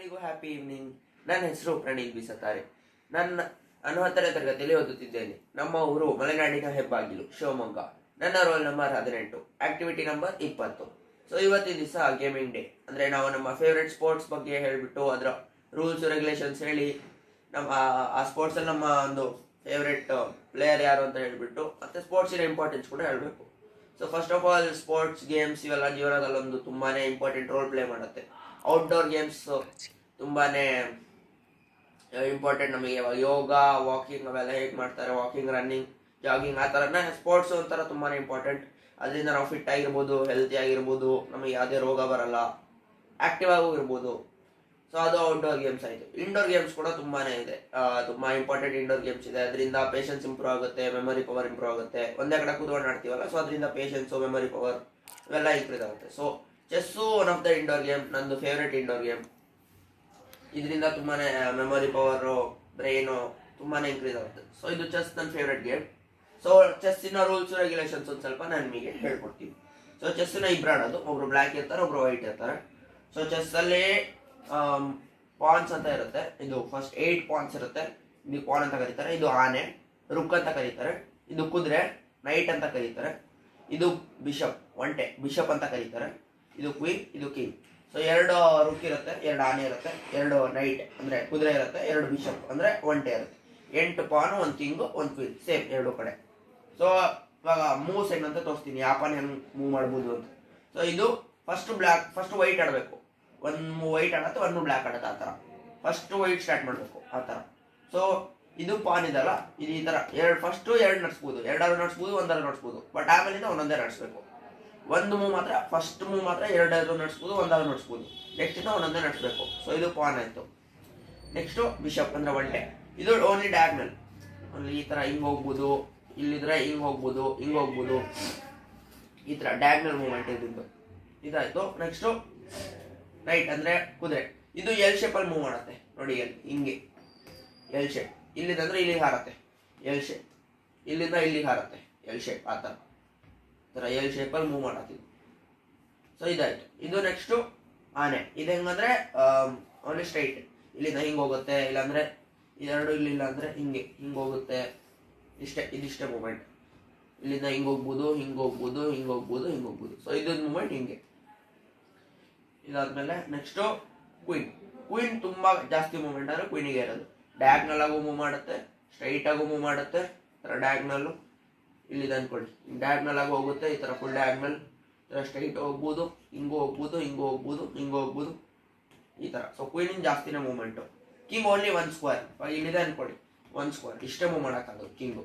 ಎಲ್ಲರಿಗೂ happy evening. ನನ್ನ ಹೆಸರು ಪ್ರಣೀತ್ ಬಿಸತಾರೆ. ನನ್ನ 10ನೇ ತರಗತಿಯಲ್ಲಿ ಓದುತ್ತಿದ್ದೇನೆ. ನಮ್ಮ ಊರು ಮಲೆನಾಡಿನ ಹೆಬ್ಬಾಗಿಲು ಶಿವಮೊಗ್ಗ. ನನ್ನ roll number 18, activity number 20. So ಇವತ್ತಿನ ದಿವಸ ಗೇಮಿಂಗ್ ಡೇ. ಅಂದ್ರೆ ನಾವು ನಮ್ಮ ಫೇವ್ರೆಟ್ ಸ್ಪೋರ್ಟ್ಸ್ ಬಗ್ಗೆ ಹೇಳ್ಬಿಟ್ಟು ಅದರ ರೂಲ್ಸ್ ರೆಗ್ಯುಲೇಷನ್ಸ್ ಹೇಳಿ ನಮ್ಮ ಆ ಸ್ಪೋರ್ಟ್ಸ್ ಅಲ್ಲಿ ನಮ್ಮ ಒಂದು ಫೇವ್ರೆಟ್ ಪ್ಲೇಯರ್ ಯಾರು ಅಂತ ಹೇಳ್ಬಿಟ್ಟು ಮತ್ತೆ ಸ್ಪೋರ್ಟ್ಸಿನ ಇಂಪಾರ್ಟೆನ್ಸ್ ಕೂಡ ಹೇಳಬೇಕು. So first of all sports games ಇವೆಲ್ಲ ಜೀವನದಲ್ಲೊಂದು ತುಂಬಾನೇ ಇಂಪಾರ್ಟೆಂಟ್ ರೋಲ್ ಪ್ಲೇ ಮಾಡುತ್ತೆ. ಔಟ್ಡೋರ್ ಗೇಮ್ಸ್ ತುಂಬಾನೇ ಇಂಪಾರ್ಟೆಂಟ್ ನಮಗೆ. ಯೋಗ, ವಾಕಿಂಗ್ ಅವೆಲ್ಲ ಹೇಗೆ ಮಾಡ್ತಾರೆ, ವಾಕಿಂಗ್, ರನ್ನಿಂಗ್, ಜಾಗಿಂಗ್, ಆ ಥರನೇ ಸ್ಪೋರ್ಟ್ಸ್ ಒಂಥರ ತುಂಬಾನೇ ಇಂಪಾರ್ಟೆಂಟ್. ಅದರಿಂದ ನಾವು ಫಿಟ್ ಆಗಿರ್ಬೋದು, ಹೆಲ್ತಿ ಆಗಿರ್ಬೋದು, ನಮಗೆ ಯಾವುದೇ ರೋಗ ಬರಲ್ಲ, ಆಕ್ಟಿವ್ ಆಗೂ ಇರ್ಬೋದು. ಸೊ ಅದು ಔಟ್ಡೋರ್ ಗೇಮ್ಸ್ ಆಯಿತು. ಇಂಡೋರ್ ಗೇಮ್ಸ್ ಕೂಡ ತುಂಬಾನೇ ಇದೆ, ತುಂಬಾ ಇಂಪಾರ್ಟೆಂಟ್ ಇಂಡೋರ್ ಗೇಮ್ಸ್ ಇದೆ. ಅದರಿಂದ ಪೇಷನ್ಸ್ ಇಂಪ್ರೂವ್ ಆಗುತ್ತೆ, ಮೆಮೊರಿ ಪವರ್ ಇಂಪ್ರೂವ್ ಆಗುತ್ತೆ. ಒಂದೇ ಕಡೆ ಕೂತ್ಕೊಂಡು ಆಡ್ತೀವಲ್ಲ, ಸೊ ಅದರಿಂದ ಪೇಷನ್ಸ್, ಮೆಮೊರಿ ಪವರ್ ಇವೆಲ್ಲ ಇಂಕ್ರೀಸ್ ಆಗುತ್ತೆ. So chess one of the indoor game, ನಂದು ಫೇವ್ರೆಟ್ ಇಂಡೋರ್ ಗೇಮ್. ಇದರಿಂದ ತುಂಬಾನೇ ಮೆಮೊರಿ ಪವರು, ಬ್ರೈನು ತುಂಬಾನೇ ಇಂಕ್ರೀಸ್ ಆಗುತ್ತೆ. ಸೊ ಇದು ಚೆಸ್ ನನ್ನ ಫೇವ್ರೆಟ್ ಗೇಮ್. ಸೊ ಚೆಸ್ಸಿನ ರೂಲ್ಸ್ ರೆಗ್ಯುಲೇಷನ್ಸ್ ಒಂದು ಸ್ವಲ್ಪ ನಾನು ನಿಮಗೆ ಹೇಳ್ಕೊಡ್ತೀನಿ. ಸೊ ಚೆಸ್ಸಿನ ಇಬ್ಬರು ಆಡೋದು, ಒಬ್ರು ಬ್ಲ್ಯಾಕ್ ಇರ್ತಾರೆ, ಒಬ್ರು ವೈಟ್ ಇರ್ತಾರೆ. ಸೊ ಚೆಸ್ಸಲ್ಲಿ ಪಾನ್ಸ್ ಅಂತ ಇರುತ್ತೆ. ಇದು ಫಸ್ಟ್ 8 ಪಾನ್ಸ್ ಇರುತ್ತೆ. ಇದು ಪಾನ್ ಅಂತ ಕರೀತಾರೆ. ಇದು ಆನೆ, ರುಕ್ ಅಂತ ಕರೀತಾರೆ. ಇದು ಕುದುರೆ, ನೈಟ್ ಅಂತ ಕರೀತಾರೆ. ಇದು ಬಿಷಪ್, ಒಂಟೆ, ಬಿಷಪ್ ಅಂತ ಕರೀತಾರೆ. ಇದು ಕ್ವೀನ್, ಇದು ಕಿಂಗ್. ಸೊ 2 ರುಕ್ ಇರುತ್ತೆ, 2 ಆನೆ ಇರುತ್ತೆ, 2 ನೈಟ್ ಅಂದ್ರೆ ಕುದುರೆ ಇರುತ್ತೆ, 2 ಬಿಷಪ್ ಅಂದ್ರೆ ಒಂಟೆ ಇರುತ್ತೆ. 8 ಪಾನ್, 1 ಕಿಂಗ್, 1 ಕ್ವೀನ್, ಸೇಮ್ 2 ಕಡೆ. ಸೊ ಇವಾಗ ಮೂವ್ಸ್ ಹೆಂಗಂತ ತೋರಿಸ್ತೀನಿ, ಯಾವ ಪಾನ್ ಹೆಂಗ್ ಮೂವ್ ಮಾಡ್ಬೋದು ಅಂತ. ಸೊ ಇದು ಫಸ್ಟ್ ವೈಟ್ ಆಡಬೇಕು. 1 ವೈಟ್ ಆಡತ್ತೆ, 1 ಬ್ಲ್ಯಾಕ್ ಆಡತ್ತೆ, ಆ ಥರ. ಫಸ್ಟ್ ವೈಟ್ ಸ್ಟಾರ್ಟ್ ಮಾಡಬೇಕು, ಆ ಥರ. ಸೊ ಇದು ಪಾನ್ ಇದಲ್ಲ, ಇದು ಈ ಥರ ಫಸ್ಟ್ 2 ನಡ್ಸ್ಬೋದು, 2 ನಡ್ಸ್ಬೋದು, 1 ನಡ್ಸ್ಬೋದು. ಬಟ್ ಆಮೇಲಿಂದ ಒಂದೊಂದೇ ನಡ್ಸ್ಬೇಕು. ಒಂದು ಮೂವ್ ಮಾತ್ರ, ಫಸ್ಟ್ ಮೂವ್ ಮಾತ್ರ 2 ನಡ್ಸ್ಬೋದು, 1 ನಡ್ಸ್ಬೋದು. ನೆಕ್ಸ್ಟ್ ಇಂದ ಒಂದೊಂದೇ ನಡ್ಸ್ಬೇಕು. ಸೊ ಇದು ಪಾನ್ ಆಯ್ತು. ನೆಕ್ಸ್ಟ್ ಬಿಷಪ್ ಅಂದ್ರೆ ಒಂಟೆ. ಇದು ಓನ್ಲಿ ಡಯಾಗ್ನಲ್, ಓನ್ಲಿ ಈ ತರ ಹಿಂಗ್ ಹೋಗ್ಬೋದು, ಇಲ್ಲಿದ್ರೆ ಹಿಂಗ್ ಹೋಗ್ಬೋದು, ಹಿಂಗ್ ಹೋಗ್ಬೋದು, ಈ ತರ ಡಯಾಗ್ನಲ್ ಮೂವ್ಮೆಂಟ್ ಇದ್ದು ಇದಾಯ್ತು. ನೆಕ್ಸ್ಟ್ ನೈಟ್ ಅಂದ್ರೆ ಕುದುರೆ. ಇದು ಎಲ್ ಶೇಪ್ ಅಲ್ಲಿ ಮೂವ್ ಮಾಡುತ್ತೆ ನೋಡಿ, ಹಿಂಗೆ ಎಲ್ ಶೇಪ್. ಇಲ್ಲಿಂದ್ರೆ ಇಲ್ಲಿಗೆ ಹಾರತ್ತೆ, ಎಲ್ ಶೇಪ್. ಇಲ್ಲಿಂದ ಇಲ್ಲಿಗೆ ಹಾರತ್ತೆ, ಎಲ್ ಶೇಪ್. ಆ ತರ ಎಲ್ ಶೇಪ್ ಅಲ್ಲಿ ಮೂವ್ ಮಾಡತ್ತಿದ್ದು. ಸೊ ಇದಾಯ್ತು. ಇದು ನೆಕ್ಸ್ಟ್ ಆನೆ. ಇದು ಹೆಂಗಂದ್ರೆ ಓನ್ಲಿ ಸ್ಟ್ರೈಟ್, ಇಲ್ಲಿಂದ ಹಿಂಗ್ ಹೋಗುತ್ತೆ, ಇಲ್ಲಾಂದ್ರೆ ಇದೆರಡು ಇಲ್ಲಿಲ್ಲ ಅಂದ್ರೆ ಹಿಂಗ್ ಹೋಗುತ್ತೆ. ಇದಿಷ್ಟೇ ಮೂಮೆಂಟ್. ಇಲ್ಲಿಂದ ಹಿಂಗ್ ಹೋಗ್ಬೋದು, ಹಿಂಗ್ ಹೋಗ್ಬೋದು, ಹಿಂಗ್ ಹೋಗ್ಬೋದು, ಹಿಂಗ್ ಹೋಗ್ಬೋದು. ಸೊ ಇದೊಂದು ಮೂಮೆಂಟ್ ಹಿಂಗೆ. ಇದಾದ್ಮೇಲೆ ನೆಕ್ಸ್ಟ್ ಕ್ವೀನ್ ತುಂಬಾ ಜಾಸ್ತಿ ಮೂವ್ಮೆಂಟ್ ಅಂದ್ರೆ ಕ್ವೀನಿಗೆ ಇರೋದು. ಡಯಾಗ್ನಲ್ ಆಗು ಮೂವ್ ಮಾಡುತ್ತೆ, ಸ್ಟ್ರೈಟ್ ಆಗು ಮೂವ್ ಮಾಡುತ್ತೆ. ಡಯಾಗ್ನಲ್ ಇಲ್ಲಿದೆ ಅನ್ಕೊಳ್ಳಿ, ಡಯಾಗ್ನಲ್ ಆಗಿ ಹೋಗುತ್ತೆ, ಈ ತರ ಫುಲ್ ಡಯಾಗ್ನಲ್. ಸ್ಟ್ರೈಟ್ ಹೋಗ್ಬೋದು, ಹಿಂಗೂ ಹೋಗ್ಬೋದು, ಹಿಂಗೂ ಹೋಗ್ಬೋದು, ಹಿಂಗೂ ಹೋಗ್ಬೋದು, ಈ ತರ. ಸೊ ಕ್ವೀನಿನ ಜಾಸ್ತಿನೇ ಮೂವ್ಮೆಂಟು. King only 1 square. ಇಲ್ಲಿದೆ ಅನ್ಕೊಳ್ಳಿ, 1 ಸ್ಕ್ವೇರ್ ಇಷ್ಟೇ ಮೂವ್ ಮಾಡೋಕ್ಕಾಗೋದು ಕಿಂಗು.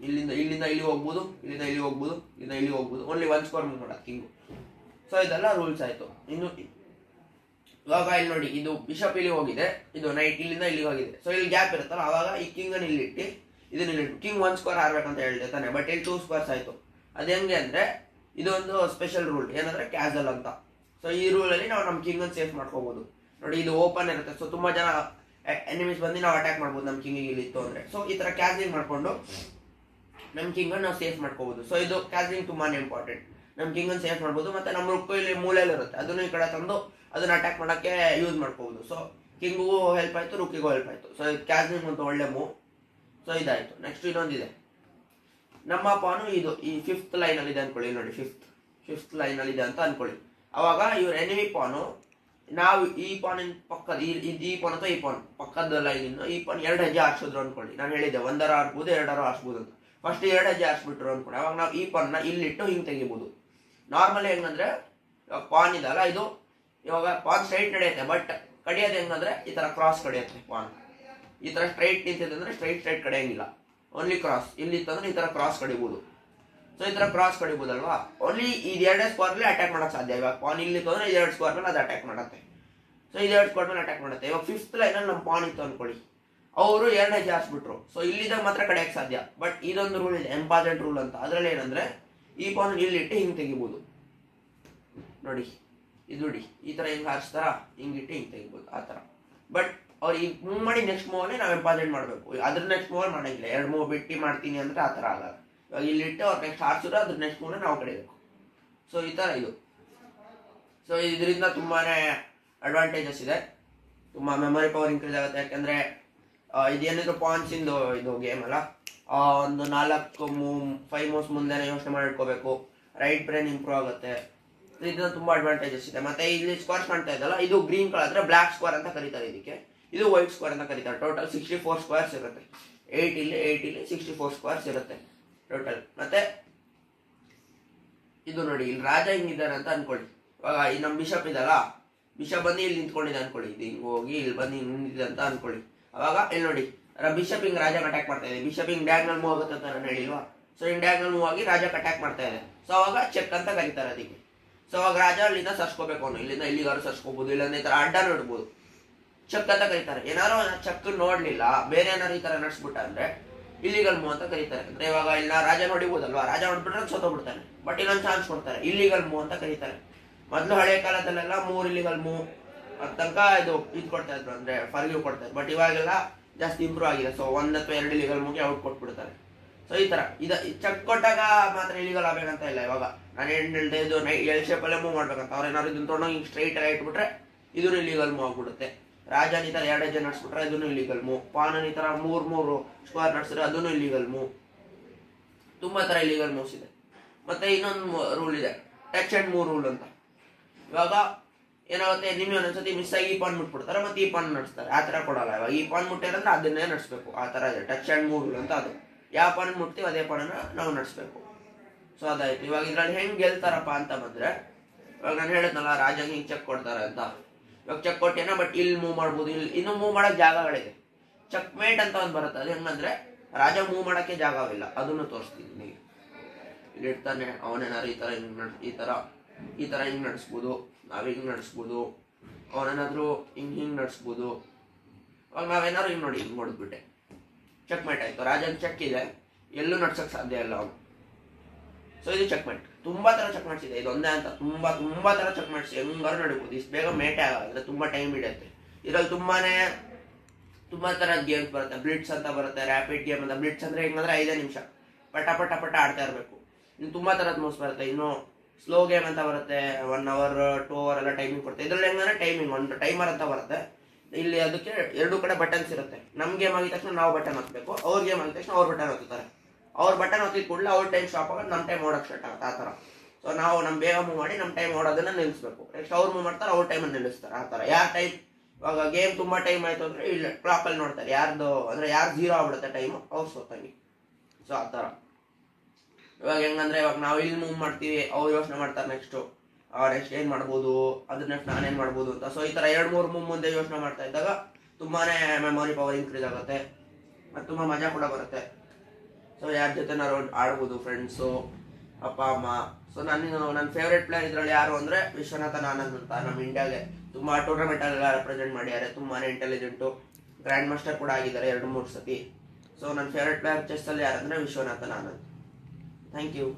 ಇಲ್ಲಿಂದ ಇಲ್ಲಿ ಹೋಗ್ಬೋದು, ಇಲ್ಲಿಂದ ಇಲ್ಲಿ ಹೋಗ್ಬೋದು, ಇಲ್ಲಿಂದ ಇಲ್ಲಿ ಹೋಗ್ಬೋದು. ಓನ್ಲಿ 1 ಸ್ಕ್ವೇರ್ ಮೂವ್ ಮಾಡೋದು ಕಿಂಗು. ಸೊ ಇದೆಲ್ಲ ರೂಲ್ಸ್ ಆಯ್ತು. ಇನ್ನು ಇವಾಗ ಇಲ್ಲಿ ನೋಡಿ, ಇದು ಬಿಷಪ್ ಇಲ್ಲಿ ಹೋಗಿದೆ, ಇದು ನೈಟ್ ಇಲ್ಲಿಂದ ಇಲ್ಲಿಗೆ ಹೋಗಿದೆ. ಸೊ ಇಲ್ಲಿ ಗ್ಯಾಪ್ ಇರುತ್ತಲ್ಲ, ಅವಾಗ ಈ ಕಿಂಗ್ ಅನ್ನು ಇಲ್ಲಿಟ್ಟು ಇದನ್ನ ಇಲ್ಲಿಟ್ಟು ಕಿಂಗ್ 1 ಸ್ಕ್ವೇರ್ ಹಾರ್ಬೇಕಂತ ಹೇಳಿದೆ ತಾನೆ. ಬಟ್ ಇಲ್ಲಿ 2 ಸ್ಕ್ವೇರ್ಸ್ ಆಯ್ತು. ಅದ ಹೆಂಗೆ ಅಂದ್ರೆ ಇದೊಂದು ಸ್ಪೆಷಲ್ ರೂಲ್, ಏನಂದ್ರೆ ಕ್ಯಾಸಲ್ ಅಂತ. ಸೊ ಈ ರೂಲ್ ಅಲ್ಲಿ ನಾವು ನಮ್ಮ ಕಿಂಗ್ ಅನ್ನು ಸೇಫ್ ಮಾಡ್ಕೋಬಹುದು. ನೋಡಿ ಇದು ಓಪನ್ ಇರುತ್ತೆ. ಸೊ ತುಂಬಾ ಜನ ಎನಿಮೀಸ್ ಬಂದು ನಾವು ಅಟ್ಯಾಕ್ ಮಾಡ್ಬೋದು ನಮ್ಮ ಕಿಂಗ್ ಇಲ್ಲಿ ಇತ್ತು ಅಂದ್ರೆ. ಸೊ ಈ ತರ ಕ್ಯಾಸಲಿಂಗ್ ಮಾಡ್ಕೊಂಡು ನಮ್ಮ ಕಿಂಗ್ ಅನ್ನು ನಾವು ಸೇಫ್ ಮಾಡ್ಕೋಬಹುದು. ಸೊ ಇದು ಕ್ಯಾಸಲಿಂಗ್ ತುಂಬಾನೇ ಇಂಪಾರ್ಟೆಂಟ್. ನಮ್ಮ ಕಿಂಗ್ ಅನ್ನು ಸೇಫ್ ಮಾಡ್ಬೋದು. ಮತ್ತೆ ನಮ್ಮ ರುಕ್ಕು ಇಲ್ಲಿ ಮೂಲೆಯಲ್ಲಿ ಇರುತ್ತೆ, ಅದನ್ನು ಈ ಕಡೆ ತಂದು ಅದನ್ನ ಅಟ್ಯಾಕ್ ಮಾಡಕ್ಕೆ ಯೂಸ್ ಮಾಡ್ಕೋಬಹುದು. ಸೊ ಕಿಂಗಿಗೂ ಹೆಲ್ಪ್ ಆಯ್ತು, ರುಕ್ಕಿಗೂ ಹೆಲ್ಪ್ ಆಯ್ತು. ಸೊ ಕ್ಯಾಸಲಿಂಗ್ ಒಂದು ಒಳ್ಳೆ ಮೂವ್. ಸೊ ಇದಾಯ್ತು. ನೆಕ್ಸ್ಟ್ ಇನ್ನೊಂದಿದೆ, ನಮ್ಮ ಪಾನು ಇದು ಈ 5th ಲೈನ್ ಅಲ್ಲಿ ಇದೆ ಅನ್ಕೊಳ್ಳಿ. ನೋಡಿ 5th ಲೈನ್ ಅಲ್ಲಿ ಇದೆ ಅಂತ ಅನ್ಕೊಳ್ಳಿ. ಅವಾಗ ಇವ್ರ ಎನಿಮಿ ಪಾನು, ನಾವು ಈ ಪಾನಿನ ಪಕ್ಕದ ಈ ಪಾನ್ ಅಥವಾ ಈ ಪಾನ್ ಪಕ್ಕದ ಲೈನ್ ಈ ಪಾನ್ 2 ಹೆಜ್ಜೆ ಆರಿಸಿದ್ರು ಅನ್ಕೊಳ್ಳಿ. ನಾನು ಹೇಳಿದ್ದೆ 1 ಆಡ್ಬೋದು, 2 ಆರಿಸ್ಬೋದು ಅಂತ. ಫಸ್ಟ್ 2 ಹೆಜ್ಜೆ ಆರಿಸ್ಬಿಟ್ರು ಅನ್ಕೊಳ್ಳಿ. ಅವಾಗ ನಾವು ಈ ಪಾನ್ನ ಇಲ್ಲಿಟ್ಟು ಹಿಂಗ್ ತೆಗಿಬಹುದು. ನಾರ್ಮಲಿ ಹೆಂಗಂದ್ರೆ ಪಾನ್ ಇದಲ್ಲ, ಇದು ಇವಾಗ ಪಾನ್ ಸ್ಟ್ರೈಟ್ ನಡೆಯುತ್ತೆ, ಬಟ್ ಕಡಿಯೋದು ಹೆಂಗಂದ್ರೆ ಈ ತರ ಕ್ರಾಸ್ ಕಡಿಯುತ್ತೆ ಪಾನ್. ಈ ತರ ಸ್ಟ್ರೈಟ್ ನಿಂತಿದೆ ಅಂದ್ರೆ ಸ್ಟ್ರೈಟ್ ಕಡಿಯಂಗಿಲ್ಲ, ಓನ್ಲಿ ಕ್ರಾಸ್. ಇಲ್ಲಿ ಇತ್ತಂದ್ರೆ ಈ ತರ ಕ್ರಾಸ್ ಕಡಿಬಹುದು. ಸೊ ಈ ತರ ಕ್ರಾಸ್ ಕಡಿಬಹುದಲ್ವಾ, ಓನ್ಲಿ ಈ 2 ಸ್ಕ್ವೇರ್ ಮೇಲೆ ಅಟ್ಯಾಕ್ ಮಾಡಕ್ ಸಾಧ್ಯ. ಇವಾಗ ಪಾನ್ ಇಲ್ಲಿ ಇತ್ತು ಅಂದ್ರೆ 2 ಸ್ಕ್ವೇರ್ ಮೇಲೆ ಅದು ಅಟ್ಯಾಕ್ ಮಾಡುತ್ತೆ. ಸೊ 2 ಸ್ಕ್ವೇರ್ ಮೇಲೆ ಅಟ್ಯಾಕ್ ಮಾಡುತ್ತೆ. ಇವಾಗ 5th ಲೈನ್ ಅಲ್ಲಿ ನಮ್ಮ ಪಾನ್ ಇತ್ತು ಅನ್ಕೊಳ್ಳಿ, ಅವರು 2 ಹೆಜ್ಜೆ ಹಾರಿಸ್ಬಿಟ್ರು. ಸೊ ಇಲ್ಲಿದ್ದಾಗ ಮಾತ್ರ ಕಡಿಯಕ್ ಸಾಧ್ಯ. ಬಟ್ ಇದೊಂದು ರೂಲ್ ಇದೆ, ಇಂಪಾರ್ಟೆಂಟ್ ರೂಲ್ ಅಂತ. ಅದ್ರಲ್ಲಿ ಏನಂದ್ರೆ ಈ ಪಾನ್ ಇಲ್ಲಿಟ್ಟು ಹಿಂಗ್ ತೆಗಿಬಹುದು. ನೋಡಿ ಇದು ನೋಡಿ, ಈ ತರ ಹಿಂಗ್ ಹಾರಿಸ್ತಾರ, ಹಿಂಗಿಟ್ಟು ಹಿಂಗ್ ತೆಗಿಬಹುದು, ಆ ತರ. ಬಟ್ ಅವ್ರು ಈಗ ಮೂವ್ ಮಾಡಿ ನೆಕ್ಸ್ಟ್ ಮೂವ್ ಅಲ್ಲಿ ನಾವು ಇಂಪಾರ್ಟೆಂಟ್ ಮಾಡ್ಬೇಕು. ಅದ್ರ ನೆಕ್ಸ್ಟ್ ಮೂವ್ ಮಾಡಂಗಿಲ್ಲ. 2 ಮೂವ್ ಬಿಟ್ಟು ಮಾಡ್ತೀನಿ ಅಂದ್ರೆ ಆ ತರ ಆಗಲ್ಲ. ಇವಾಗ ಇಲ್ಲಿಟ್ಟು ಅವ್ರು ನೆಕ್ಸ್ಟ್ ಹಾರಿಸಿದ್ರೆ ಅದ್ರ ನೆಕ್ಸ್ಟ್ ಮೂವ್ನ ನಾವು ಕಡಿಬೇಕು. ಸೊ ಈ ತರ ಇದು. ಸೊ ಇದರಿಂದ ತುಂಬಾನೇ ಅಡ್ವಾಂಟೇಜಸ್ ಇದೆ. ತುಂಬ ಮೆಮೊರಿ ಪವರ್ ಇಂಕ್ರೀಸ್ ಆಗುತ್ತೆ. ಯಾಕಂದರೆ ಇದೇನಿದ್ರು ಪಾನ್ಸ್ ಇಂದು ಇದು ಗೇಮ್ ಅಲ್ಲ, ಒಂದು 5 ಮೂವ್ಸ್ ಮುಂದೆನೇ ಯೋಚನೆ ಮಾಡಿ ಇಟ್ಕೋಬೇಕು. ರೈಟ್ ಬ್ರೈನ್ ಇಂಪ್ರೂವ್ ಆಗುತ್ತೆ. ಇದನ್ನ ತುಂಬ ಅಡ್ವಾಂಟೇಜಸ್ ಇದೆ. ಮತ್ತೆ ಇಲ್ಲಿ ಸ್ಕ್ವೇರ್ಸ್ ಕಾಣ್ತಾ ಇದ್ದಲ್ಲ, ಇದು ಗ್ರೀನ್ ಕಲರ್ ಅಂದರೆ ಬ್ಲ್ಯಾಕ್ ಸ್ಕ್ವೇರ್ ಅಂತ ಕರೀತಾರೆ ಇದಕ್ಕೆ, ಇದು ವೈಟ್ ಸ್ಕ್ವೇರ್ ಅಂತ ಕರೀತಾರೆ. ಟೋಟಲ್ 64 ಸ್ಕ್ವೇರ್ಸ್ ಇರುತ್ತೆ. 8 ಇಲ್ಲಿ 64 ಸ್ಕ್ವೇರ್ಸ್ ಇರುತ್ತೆ ಟೋಟಲ್. ಮತ್ತೆ ಇದು ನೋಡಿ, ಇಲ್ಲಿ ರಾಜ ಹಿಂಗಿದ್ದಾರೆ ಅಂತ ಅನ್ಕೊಳ್ಳಿ. ಇವಾಗ ಈ ನಮ್ಮ ಬಿಷಪ್ ಇದಲ್ಲ, ಬಿಷಪ್ ಬಂದು ಇಲ್ಲಿ ನಿಂತ್ಕೊಂಡಿದೆ ಅನ್ಕೊಳ್ಳಿ, ಇದು ಹಿಂಗೆ ಹೋಗಿ ಇಲ್ಲಿ ಬಂದು ಹಿಂಗೆ ನಿಂತಿದೆ ಅಂತ ಅನ್ಕೊಳ್ಳಿ. ಅವಾಗ ಇಲ್ಲಿ ನೋಡಿ, ಬಿಷಪ್ ಹಿಂಗ್ ರಾಜ ಅಟ್ಯಾಕ್ ಮಾಡ್ತಾ ಇದೆ. ಬಿಷಪ್ ಹಿಂಗ್ ಡಯಾಗ್ನಲ್ ಮೂವ್ ಆಗುತ್ತೆ ಅಂತ ನಾನು ಹೇಳಿಲ್ವಾ? ಸೊ ಹಿಂಗ್ ಡಯಾಗ್ನಲ್ ಮೂವ್ ಆಗಿ ರಾಜ ಅಟ್ಯಾಕ್ ಮಾಡ್ತಾ ಇದೆ. ಸೊ ಅವಾಗ ಚೆಕ್ ಅಂತ ಕರೀತಾರೆ ಅದಕ್ಕೆ. ಸೊ ಅವಾಗ ರಾಜ ಅಲ್ಲಿಂದ ಸರ್ಸ್ಕೋಬೇಕು, ಅವನು ಇಲ್ಲಿಂದ ಇಲ್ಲಿಗಾರು ಸರ್ಸ್ಕೋಬಹುದು, ಇಲ್ಲಾಂದ್ರೆ ಈ ತರ ಅಡ್ಡ ನೋಡ್ಬೋದು, ಚೆಕ್ ಅಂತ ಕರೀತಾರೆ. ಏನಾರು ಚೆಕ್ ನೋಡ್ಲಿಲ್ಲ, ಬೇರೆ ಏನಾರು ಈ ತರ ನಡ್ಸ್ಬಿಟ್ಟ ಅಂದ್ರೆ ಇಲ್ಲಿಗಲ್ ಮೂವ್ ಅಂತ ಕರೀತಾರೆ. ಅಂದ್ರೆ ಇವಾಗ ಇಲ್ಲ ರಾಜ ನೋಡಿಬೋದಲ್ವಾ, ರಾಜ ನೋಡ್ಬಿಟ್ರೆ ಸೋತೋಗ್ಬಿಡ್ತಾನೆ, ಬಟ್ ಇನ್ನೊಂದು ಚಾನ್ಸ್ ಕೊಡ್ತಾರೆ, ಇಲ್ಲಿಗಲ್ ಮೂವ್ ಅಂತ ಕರೀತಾರೆ. ಮೊದಲು ಹಳೆ ಕಾಲದಲ್ಲೆಲ್ಲ 3 ಇಲ್ಲಿಗಲ್ ಮೂವ್ ತನಕ ಇದು ಕೊಡ್ತಾ ಇದ್ರು, ಅಂದ್ರೆ ಫರ್ಗಿವ್ ಕೊಡ್ತಾ ಇದ್ರು. ಬಟ್ ಇವಾಗೆಲ್ಲ ಜಾಸ್ತಿ ಇಂಪ್ರೂವ್ ಆಗಿದೆ. ಸೊ 1 ಅಥವಾ 2 ಇಲ್ಲಿಗಲ್ ಮೂವ್ಗೆ ಔಟ್ ಕೊಟ್ಬಿಡ್ತಾರೆ. ಸೊ ಈ ತರ ಚೆಕ್ ಕೊಟ್ಟಾಗ ಮಾತ್ರ ಇಲ್ಲಿಗಲ್ ಆಗ್ಬೇಕಂತ ಇಲ್ಲ. ಇವಾಗ ನಾನು ಹೇಳ್ದೆ ಇದು ಎಲ್ ಶೇಪಲ್ಲೇ ಮೂವ್ ಮಾಡ್ಬೇಕಂತ, ಅವ್ರೇನಾದ್ರು ಇದನ್ನ ತೊಗೊಂಡೋಗಿ ಸ್ಟ್ರೈಟ್ ಆಗಿ ಇಟ್ಬಿಟ್ರೆ ಇದನ್ನು ಇಲ್ಲಿಗಲ್ ಮೂವ್ ಆಗ್ಬಿಡುತ್ತೆ. ರಾಜನ್ ಈ ತರ 2 ಹೆಜ್ಜೆ ನಡ್ಸ್ಬಿಟ್ರೆ ಅದನ್ನು ಇಲ್ಲಿಗಲ್ ಮೂವ್. ಪಾನನ್ ಈ ತರ 3 ಸ್ಕ್ವೇರ್ ನಡ್ಸಿದ್ರೆ ಅದನ್ನು ಇಲ್ಲಿಗಲ್ ಮೂವ್. ತುಂಬಾ ತರ ಇಲ್ಲಿಗಲ್ ಮೂವ್ಸ್ ಇದೆ. ಮತ್ತೆ ಇನ್ನೊಂದು ರೂಲ್ ಇದೆ, ಟಚ್ ಅಂಡ್ ಮೂವ್ ರೂಲ್ ಅಂತ. ಇವಾಗ ಏನಾಗುತ್ತೆ, ನಿಮ್ಗೆ ಒಂದೊಂದ್ಸತಿ ಮಿಸ್ ಆಗಿ ಈ ಪಾನ್ ಮುಟ್ಬಿಡ್ತಾರೆ, ಮತ್ತೆ ಈ ಪಾನ್ ನಡೆಸ್ತಾರೆ. ಆ ತರ ಕೊಡಲ್ಲ. ಇವಾಗ ಈ ಪಾನ್ ಮುಟ್ಟಿರಂದ್ರೆ ಅದನ್ನೇ ನಡೆಸ್ಬೇಕು, ಆ ತರ ಇದೆ ಟಚ್ ಅಂಡ್ ಮೂವ್ ರೂಲ್ ಅಂತ. ಅದು ಯಾವ ಪಾನ್ ಮುಟ್ತೀವಿ ಅದೇ ಪಾನನ್ನ ನಾವು ನಡೆಸ್ಬೇಕು. ಸೊ ಅದಾಯ್ತು. ಇವಾಗ ಇದ್ರಲ್ಲಿ ಹೆಂಗ್ ಗೆಲ್ತಾರಪ್ಪ ಅಂತ ಬಂದ್ರೆ, ಇವಾಗ ನಾನು ಹೇಳಿದ್ನಲ್ಲ ರಾಜಂಗೆ ಹಿಂಗ್ ಚೆಕ್ ಕೊಡ್ತಾರೆ ಅಂತ. ಇವಾಗ ಚೆಕ್ ಕೊಟ್ಟೇನ, ಬಟ್ ಇಲ್ಲಿ ಮೂವ್ ಮಾಡ್ಬೋದು, ಇಲ್ಲಿ ಇನ್ನು ಮೂವ್ ಮಾಡಕ್ ಜಾಗಗಳಿದೆ. ಚೆಕ್ ಮೇಟ್ ಅಂತ ಒಂದು ಬರುತ್ತೆ. ಅದು ಹೆಂಗಂದ್ರೆ ರಾಜ ಮೂವ್ ಮಾಡಕ್ಕೆ ಜಾಗವಿಲ್ಲ, ಅದನ್ನು ತೋರಿಸ್ತೀನಿ. ಇಲ್ಲಿ ಇಡ್ತಾನೆ, ಅವನೇನಾರು ಈ ತರ ಹಿಂಗ್ ನಡೆಸ್ಬೋದು, ನಾವ್ ಹಿಂಗ್ ನಡೆಸ್ಬೋದು. ಅವನೇನಾದ್ರು ಹಿಂಗ್ ನಡೆಸ್ಬೋದು. ಅವಾಗ ನಾವೇನಾದ್ರು ಹಿಂಗ್ ನೋಡಿ, ಹಿಂಗ್ ನೋಡ್ಬಿಟ್ಟೆ ಚೆಕ್ ಮೇಟ್ ಆಯ್ತು. ರಾಜನ್ ಚೆಕ್ ಇದೆ, ಎಲ್ಲೂ ನಡ್ಸಕ್ ಸಾಧ್ಯ ಇಲ್ಲ ಅವನು. ಸೊ ಇದು ಚೆಕ್ ಮೇಟ್. ತುಂಬಾ ತರ ಚೆಕ್ ಮಾಡಿಸಿದೆ, ಇದೊಂದೇ ಅಂತ ತುಂಬಾ ತರ ಚೆಕ್ ಮಾಡಿಸಿ ಹೆಂಗಾರು ನಡಿಬೋದು. ಇಷ್ಟು ಬೇಗ ಮೇಟೇ ಆಗಲ್ಲ, ತುಂಬಾ ಟೈಮ್ ಹಿಡಿಯುತ್ತೆ. ಇದ್ರಲ್ಲಿ ತುಂಬಾ ತರದ ಗೇಮ್ಸ್ ಬರುತ್ತೆ. ಬ್ಲಿಟ್ಸ್ ಅಂತ ಬರುತ್ತೆ, ರ್ಯಾಪಿಡ್ ಗೇಮ್ ಅಂತ. ಬ್ಲಿಟ್ಸ್ ಅಂದ್ರೆ ಹೆಂಗಂದ್ರೆ 5 ನಿಮಿಷ ಪಟ ಆಡ್ತಾ ಇರ್ಬೇಕು. ಇನ್ನು ತುಂಬಾ ತರದ್ ಮೂವ್ಸ್ ಬರುತ್ತೆ. ಇನ್ನು ಸ್ಲೋ ಗೇಮ್ ಅಂತ ಬರುತ್ತೆ, 1 ಅವರ್ 2 ಅವರ್ ಎಲ್ಲ ಟೈಮಿಂಗ್ ಕೊಡ್ತಾರೆ. ಇದ್ರಲ್ಲಿ ಹೆಂಗಂದ್ರೆ ಟೈಮಿಂಗ್ ಒಂದು ಟೈಮರ್ ಅಂತ ಬರುತ್ತೆ. ಇಲ್ಲಿ ಅದಕ್ಕೆ 2 ಕಡೆ ಬಟನ್ಸ್ ಇರುತ್ತೆ. ನಮ್ ಗೇಮ್ ಆಗಿದ ತಕ್ಷಣ ನಾವು ಬಟನ್ ಹಾಕ್ಬೇಕು, ಅವ್ರ ಗೇಮ್ ಆಗಿದ ತಕ್ಷಣ ಅವ್ರ ಬಟನ್ ಹಾಕ್ತಾರೆ. ಅವ್ರ ಬಟನ್ ಹಾಕಿದ ಕೂಡಲೇ ಅವ್ರ ಟೈಮ್ ಸ್ಟಾಪ್ ಆಗೋದು, ನಮ್ ಟೈಮ್ ಓಡಕ್ ಸ್ಟಾರ್ಟ್ ಆಗುತ್ತೆ. ಆ ತರ. ಸೊ ನಾವು ನಮ್ ಬೇಗ ಮೂವ್ ಮಾಡಿ ನಮ್ ಟೈಮ್ ಓಡೋದನ್ನ ನಿಲ್ಲಿಸ್ಬೇಕು. ನೆಕ್ಸ್ಟ್ ಅವ್ರು ಮೂವ್ ಮಾಡ್ತಾರೆ, ಅವ್ರ ಟೈಮ್ ನಿಲ್ಲಿಸ್ತಾರೆ. ಆ ತರ ಯಾರ ಟೈಮ್, ಇವಾಗ ಗೇಮ್ ತುಂಬಾ ಟೈಮ್ ಆಯ್ತು ಅಂದ್ರೆ ಇಲ್ಲಿ ಕ್ಲಾಕ್ ಅಲ್ಲಿ ನೋಡ್ತಾರೆ ಯಾರ್ದು, ಅಂದ್ರೆ ಯಾರು 0 ಆಗ್ಬಿಡುತ್ತೆ ಟೈಮ್, ಅವ್ರು ಸೋತಂಗೆ. ಸೊ ಆ ತರ. ಇವಾಗ ಹೆಂಗಂದ್ರೆ ಇವಾಗ ನಾವು ಇಲ್ಲಿ ಮೂವ್ ಮಾಡ್ತೀವಿ, ಅವ್ರು ಯೋಚನೆ ಮಾಡ್ತಾರೆ ನೆಕ್ಸ್ಟ್ ಏನ್ ಮಾಡ್ಬೋದು, ಅದ್ರ ನೆಕ್ಸ್ಟ್ ನಾನೇನ್ ಮಾಡ್ಬೋದು ಅಂತ. ಸೊ ಈ ತರ 2-3 ಮೂವ್ ಮುಂದೆ ಯೋಚನೆ ಮಾಡ್ತಾ ಇದ್ದಾಗ ತುಂಬಾನೇ ಮೆಮೊರಿ ಪವರ್ ಇನ್ಕ್ರೀಸ್ ಆಗುತ್ತೆ, ಮತ್ತೆ ತುಂಬಾ ಮಜಾ ಕೂಡ ಬರುತ್ತೆ. ಸೊ ಯಾರ ಜೊತೆ ನಾವು ಆಡ್ಬೋದು, ಫ್ರೆಂಡ್ಸು, ಅಪ್ಪ ಅಮ್ಮ. ಸೊ ನನ್ನ ಫೇವ್ರೇಟ್ ಪ್ಲೇಯರ್ ಇದ್ರಲ್ಲಿ ಯಾರು ಅಂದ್ರೆ ವಿಶ್ವನಾಥನ್ ಆನಂದ್ ಅಂತ. ನಮ್ಮ ಇಂಡಿಯಾಗೆ ತುಂಬಾ ಟೂರ್ನಮೆಂಟ್ ಎಲ್ಲ ರೆಪ್ರೆಸೆಂಟ್ ಮಾಡಿದ್ದಾರೆ. ತುಂಬಾನೇ ಇಂಟೆಲಿಜೆಂಟು, ಗ್ರ್ಯಾಂಡ್ ಮಾಸ್ಟರ್ ಕೂಡ ಆಗಿದ್ದಾರೆ 2-3 ಸತಿ. ಸೊ ನನ್ನ ಫೇವ್ರೇಟ್ ಪ್ಲೇಯರ್ ಚೆಸ್ ಅಲ್ಲಿ ಯಾರಂದ್ರೆ ವಿಶ್ವನಾಥನ್ ಆನಂದ್. Thank you.